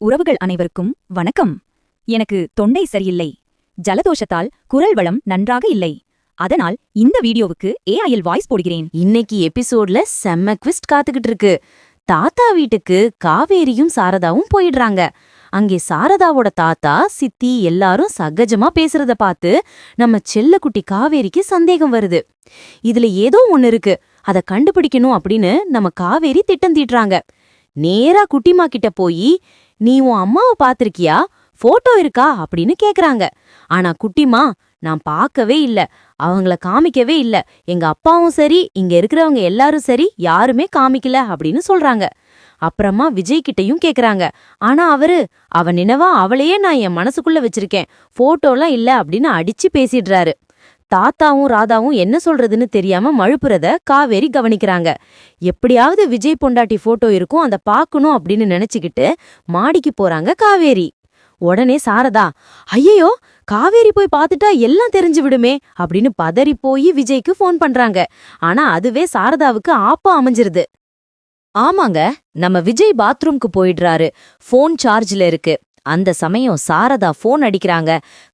உறவுகள் அனைவருக்கும் வணக்கம். எனக்கு தொண்டை சரியில்லை. ஜலதோஷத்தால் குரல் வளம் நன்றாக இல்லை. அதனால் இந்த வீடியோவுக்கு ஏஐயில் வாய்ஸ் போடுகிறேன். இன்னைக்கு எபிசோட்ல செம்ம ட்விஸ்ட் காத்துக்கிட்டு இருக்கு. தாத்தா வீட்டுக்கு காவேரியும் சாரதாவும் போயிடுறாங்க. அங்கே சாரதாவோட தாத்தா சித்தி எல்லாரும் சகஜமா பேசுறத பார்த்து நம்ம செல்லக்குட்டி காவேரிக்கு சந்தேகம் வருது. இதுல ஏதோ ஒண்ணு இருக்கு, அத கண்டுபிடிக்கணும் அப்படின்னு நம்ம காவேரி திட்டம் தீட்டுறாங்க. நேரா குட்டிமா கிட்ட போய், நீ உன் அம்மாவை பாத்திருக்கியா, போட்டோ இருக்கா அப்படின்னு கேக்குறாங்க. ஆனா குட்டிமா, நான் பார்க்கவே இல்ல, அவங்கள காமிக்கவே இல்ல, எங்க அப்பாவும் சரி இங்க இருக்கிறவங்க எல்லாரும் சரி யாருமே காமிக்கல அப்படின்னு சொல்றாங்க. அப்புறமா விஜய் கிட்டையும் கேக்குறாங்க. ஆனா அவ நினைவா அவளையே நான் என் மனசுக்குள்ள வச்சிருக்கேன், போட்டோலாம் இல்ல அப்படின்னு அடிச்சு பேசிடுறாரு. தாத்தாவும் ராதாவும் என்ன சொல்றதுன்னு தெரியாம மழுப்புறத காவேரி கவனிக்கிறாங்க. எப்படியாவது விஜய் பொண்டாட்டி போட்டோ இருக்கும், அத பாக்கணும் அப்படின்னு நினைச்சுக்கிட்டு மாடிக்கு போறாங்க காவேரி. உடனே சாரதா, ஐயோ காவேரி போய் பாத்துட்டா எல்லாம் தெரிஞ்சு விடுமே அப்படின்னு பதறி போய் விஜய்க்கு போன் பண்றாங்க. ஆனா அதுவே சாரதாவுக்கு ஆப்பா அமைஞ்சிருது. ஆமாங்க, நம்ம விஜய் பாத்ரூம்க்கு போயிடுறாரு. போன் சார்ஜ்ல இருக்கு. அந்த சமயம் சாரதா போன் அடிக்கிறாங்க.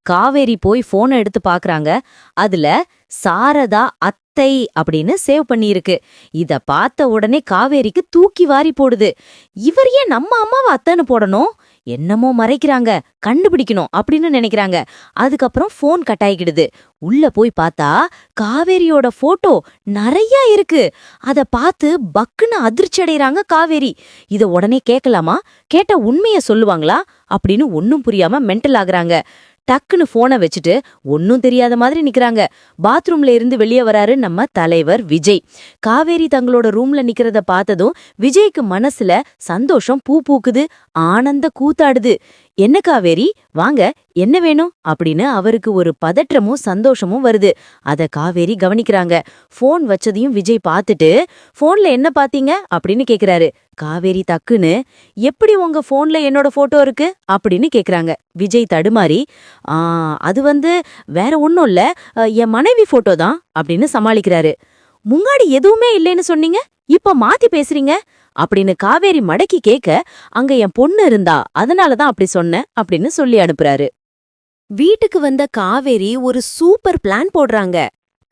காவேரி போய் போனை எடுத்து பாக்குறாங்க. அதுல சாரதா அத்தை அப்படின்னு சேவ் பண்ணியிருக்கு. இத பார்த்த உடனே காவேரிக்கு தூக்கி வாரி போடுது. இவர் ஏன் நம்ம அம்மாவை அத்தைன்னு போடணும், என்னமோ மறைக்கிறாங்க, கண்டுபிடிக்கணும் அப்படின்னு நினைக்கிறாங்க. அதுக்கப்புறம் போன் கட் ஆகிடுது. உள்ள போய் பார்த்தா காவேரியோட போட்டோ நிறைய இருக்கு. அத பார்த்து பக்குன்னு அதிர்ச்சி அடைறாங்க காவேரி. இத உடனே கேட்கலாமா, கேட்ட உண்மைய சொல்லுவாங்களா அப்படின்னு ஒன்னும் புரியாம மென்டல் ஆகுறாங்க. டக்குன்னு போனை வச்சுட்டு ஒன்னும் தெரியாத மாதிரி நிக்கிறாங்க. பாத்ரூம்ல இருந்து வெளியே வராரு நம்ம தலைவர் விஜய். காவேரி தங்களோட ரூம்ல நிக்கிறத பார்த்ததும் விஜய்க்கு மனசுல சந்தோஷம் பூ பூக்குது, ஆனந்த கூத்தாடுது. என்ன காவேரி, வாங்க, என்ன வேணும் அப்படின்னு அவருக்கு ஒரு பதற்றமும் சந்தோஷமும் வருது. அத காவேரி கவனிக்கிறாங்க. போன் வச்சதையும் விஜய் பார்த்துட்டு, போன்ல என்ன பாத்தீங்க அப்படின்னு கேக்குறாரு. காவேரி தக்குன்னு, எப்படி உங்க போன்ல என்னோட போட்டோ இருக்கு அப்படின்னு கேக்குறாங்க. விஜய் தடுமாறி, அது வேற ஒன்னும் இல்ல, என் மனைவி போட்டோ தான் அப்படின்னு சமாளிக்கிறாரு. முன்னாடி எதுவுமே இல்லைன்னு சொன்னீங்க, இப்ப மாத்தி பேசுறீங்க அப்படின்னு காவேரி மடக்கி கேட்க, அங்க என் பொண்ணு இருந்தா அதனாலதான் அப்படி சொன்னேன் அப்படின்னு சொல்லி அனுப்புறாரு. வீட்டுக்கு வந்த காவேரி ஒரு சூப்பர் பிளான் போடுறாங்க.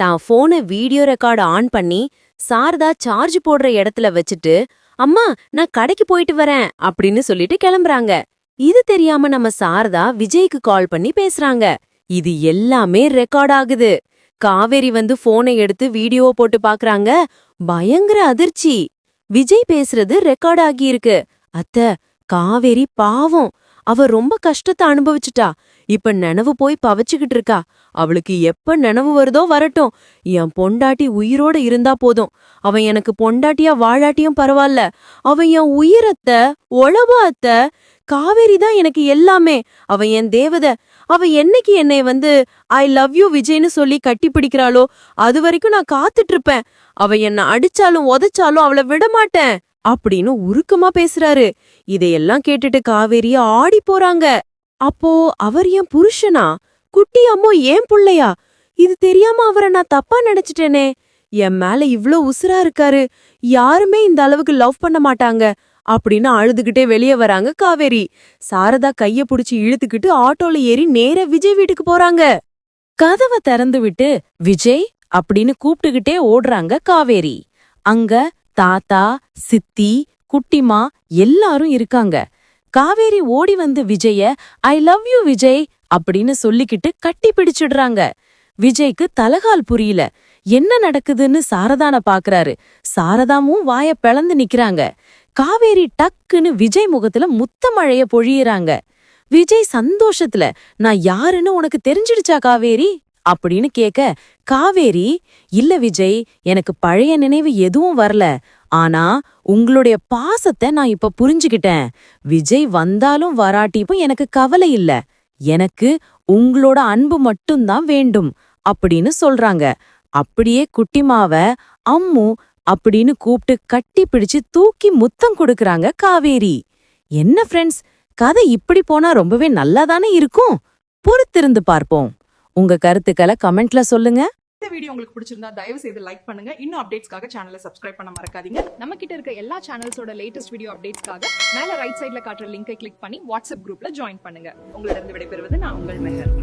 தான் போனை வீடியோ ரெக்கார்டு ஆன் பண்ணி சாரதா சார்ஜ் போடுற இடத்துல வச்சுட்டு, அம்மா நான் கடைக்கு போயிட்டு வரேன் அப்படின்னு சொல்லிட்டு கிளம்புறாங்க. இது தெரியாம நம்ம சாரதா விஜய்க்கு கால் பண்ணி பேசுறாங்க. இது எல்லாமே ரெக்கார்ட் ஆகுது. காவேரி போனை எடுத்து வீடியோ போட்டு பாக்குறாங்க. பயங்கர அதிர்ச்சி. விஜய் பேசுறது ரெக்கார்ட் ஆகியிருக்கு. அத்தை, காவேரி பாவம், அவ ரொம்ப கஷ்டத்தை அனுபவிச்சுட்டா. இப்ப நினைவு போய் பவச்சுக்கிட்டு இருக்கா. அவளுக்கு எப்ப நினைவு வருதோ வரட்டும், என் பொண்டாட்டி உயிரோட இருந்தா போதும். அவன் எனக்கு பொண்டாட்டியா வாழாட்டியும் பரவாயில்ல, அவன் என் உயிரத்த ஒளவா அத்த. காவேரி தான் எனக்கு எல்லாமே. அவ என் தேவத. அவ என்னைக்கு என்னை ஐ லவ் யூ விஜய்னு சொல்லி கட்டி பிடிக்கிறாளோ அது வரைக்கும் நான் காத்துட்டு இருப்பேன். அவ என்ன அடிச்சாலும் உதைச்சாலும் அவளை விடமாட்டேன் அப்படின்னு உருக்கமா பேசுறாரு. இதையெல்லாம் கேட்டுட்டு காவேரி ஆடி போறாங்க. அப்போ அவர் என் புருஷனா, குட்டி அம்மோ ஏன் புள்ளையா, இது தெரியாம அவரை நான் தப்பா நினைச்சிட்டேனே. என் மேல இவ்ளோ உசுரா இருக்காரு, யாருமே இந்த அளவுக்கு லவ் பண்ண மாட்டாங்க அப்படின்னு அழுதுகிட்டே வெளியே வராங்க காவேரி. சாரதா கைய புடிச்சு இழுத்துக்கிட்டு ஆட்டோல ஏறி நேர விஜய் வீட்டுக்கு போறாங்க. கதவை திறந்து விட்டு விஜய் அப்படின்னு கூப்பிட்டுக்கிட்டே ஓடுறாங்க காவேரி. அங்க தாத்தா, சித்தி, குட்டிமா எல்லாரும் இருக்காங்க. காவேரி ஓடி Vijaya I love you Vijay அப்படின்னு சொல்லிக்கிட்டு கட்டி பிடிச்சிடுறாங்க. விஜய்க்கு தலகால் புரியல. என்ன நடக்குதுன்னு சாரதான பாக்குறாரு. சாரதாமும் வாய பிளந்து நிக்கிறாங்க. காவேரி டக்குன்னு விஜய் முகத்துல முத்த மழைய பொழியறாங்க. விஜய் சந்தோஷத்துல, நான் யாருன்னு உனக்கு தெரிஞ்சிடுச்சா காவேரி அப்படின்னு கேக்க, காவேரி, இல்ல விஜய், எனக்கு பழைய நினைவு எதுவும் வரல. ஆனா உங்களுடைய பாசத்தை நான் இப்ப புரிஞ்சுக்கிட்டேன். விஜய் வந்தாலும் வராட்டியும் எனக்கு கவலை இல்ல, எனக்கு உங்களோட அன்பு மட்டும்தான் வேண்டும் அப்படின்னு சொல்றாங்க. அப்படியே குட்டிமாவ அம்மு அப்படின்னு கூப்பிட்டு கட்டி பிடிச்சு தூக்கி முத்தம் கொடுக்கறாங்க காவேரி. என்ன ஃப்ரெண்ட்ஸ், கதை இப்படி போனா ரொம்பவே நல்லாதானே இருக்கும். பொறுத்திருந்து பார்ப்போம். உங்க கருத்துக்களை கமெண்ட்ல சொல்லுங்க. இந்த வீடியோ உங்களுக்கு பிடிச்சிருந்தா தயவு செய்து லைக் பண்ணுங்க. இன்னும் அப்டேட்ஸ்க்காக சேனலை சப்ஸ்கிரைப் பண்ண மறக்காதீங்க. நம்ம கிட்ட இருக்க எல்லா சேனல்ஸோட லேட்டஸ்ட் வீடியோ அப்டேட்ஸ்க்காக மேல ரைட் சைடுல காட்டுற லிங்கை கிளிக் பண்ணி வாட்ஸ்அப் குரூப்ல ஜாயின் பண்ணுங்க. உங்களிடம் விடைபெறுவது நான் உங்கள் மெஹர்.